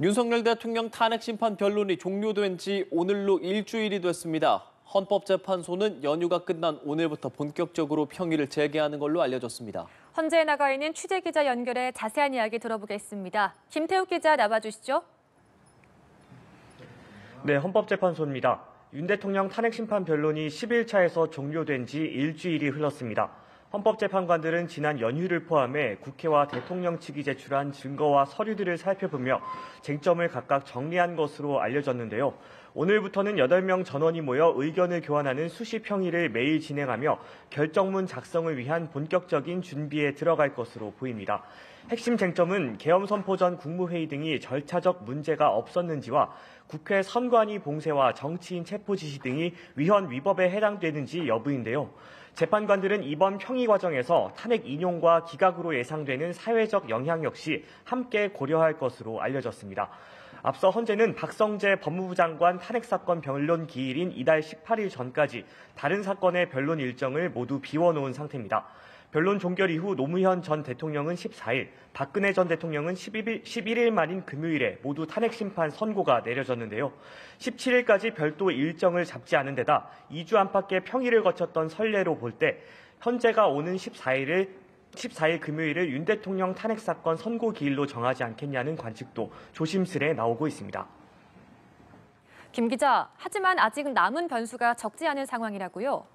윤석열 대통령 탄핵 심판 변론이 종료된 지 오늘로 일주일이 됐습니다. 헌법재판소는 연휴가 끝난 오늘부터 본격적으로 평의를 재개하는 걸로 알려졌습니다. 헌재에 나가 있는 취재기자 연결해 자세한 이야기 들어보겠습니다. 김태욱 기자 나와주시죠. 네, 헌법재판소입니다. 윤 대통령 탄핵 심판 변론이 10일차에서 종료된 지 일주일이 흘렀습니다. 헌법재판관들은 지난 연휴를 포함해 국회와 대통령 측이 제출한 증거와 서류들을 살펴보며 쟁점을 각각 정리한 것으로 알려졌는데요. 오늘부터는 8명 전원이 모여 의견을 교환하는 수시 평의를 매일 진행하며 결정문 작성을 위한 본격적인 준비에 들어갈 것으로 보입니다. 핵심 쟁점은 계엄 선포 전 국무회의 등이 절차적 문제가 없었는지와 국회 선관위 봉쇄와 정치인 체포 지시 등이 위헌 위법에 해당되는지 여부인데요. 재판관들은 이번 평의 과정에서 탄핵 인용과 기각으로 예상되는 사회적 영향 역시 함께 고려할 것으로 알려졌습니다. 앞서 헌재는 박성재 법무부 장관 탄핵 사건 변론 기일인 이달 18일 전까지 다른 사건의 변론 일정을 모두 비워놓은 상태입니다. 변론 종결 이후 노무현 전 대통령은 14일, 박근혜 전 대통령은 11일 만인 금요일에 모두 탄핵 심판 선고가 내려졌는데요. 17일까지 별도 일정을 잡지 않은 데다 2주 안팎의 평의를 거쳤던 선례로 볼 때 헌재가 오는 14일 금요일을 윤 대통령 탄핵 사건 선고 기일로 정하지 않겠냐는 관측도 조심스레 나오고 있습니다. 김 기자, 하지만 아직 남은 변수가 적지 않은 상황이라고요?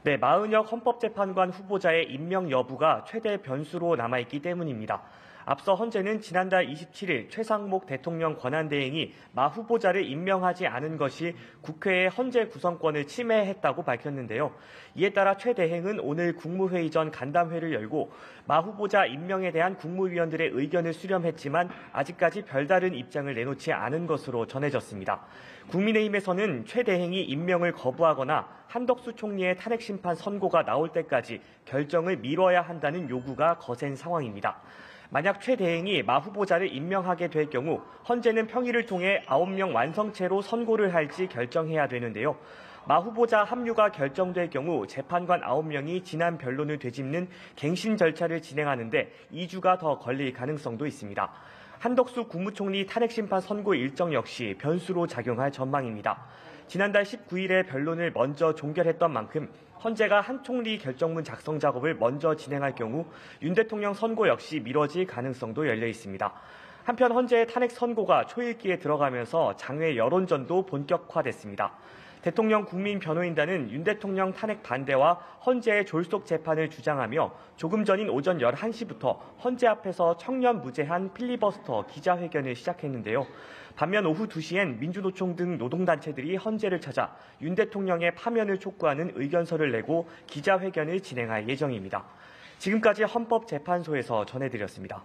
네, 마은혁 헌법재판관 후보자의 임명 여부가 최대 변수로 남아있기 때문입니다. 앞서 헌재는 지난달 27일 최상목 대통령 권한대행이 마 후보자를 임명하지 않은 것이 국회의 헌재 구성권을 침해했다고 밝혔는데요. 이에 따라 최 대행은 오늘 국무회의 전 간담회를 열고 마 후보자 임명에 대한 국무위원들의 의견을 수렴했지만 아직까지 별다른 입장을 내놓지 않은 것으로 전해졌습니다. 국민의힘에서는 최 대행이 임명을 거부하거나 한덕수 총리의 탄핵 심판 선고가 나올 때까지 결정을 미뤄야 한다는 요구가 거센 상황입니다. 만약 최 대행이 마 후보자를 임명하게 될 경우 헌재는 평의를 통해 9명 완성체로 선고를 할지 결정해야 되는데요. 마 후보자 합류가 결정될 경우 재판관 9명이 지난 변론을 되짚는 갱신 절차를 진행하는데 2주가 더 걸릴 가능성도 있습니다. 한덕수 국무총리 탄핵 심판 선고 일정 역시 변수로 작용할 전망입니다. 지난달 19일에 변론을 먼저 종결했던 만큼 헌재가 한 총리 결정문 작성 작업을 먼저 진행할 경우 윤 대통령 선고 역시 미뤄질 가능성도 열려 있습니다. 한편 헌재의 탄핵 선고가 초읽기에 들어가면서 장외 여론전도 본격화됐습니다. 대통령 국민변호인단은 윤 대통령 탄핵 반대와 헌재의 졸속 재판을 주장하며 조금 전인 오전 11시부터 헌재 앞에서 청년 무제한 필리버스터 기자회견을 시작했는데요. 반면 오후 2시엔 민주노총 등 노동단체들이 헌재를 찾아 윤 대통령의 파면을 촉구하는 의견서를 내고 기자회견을 진행할 예정입니다. 지금까지 헌법재판소에서 전해드렸습니다.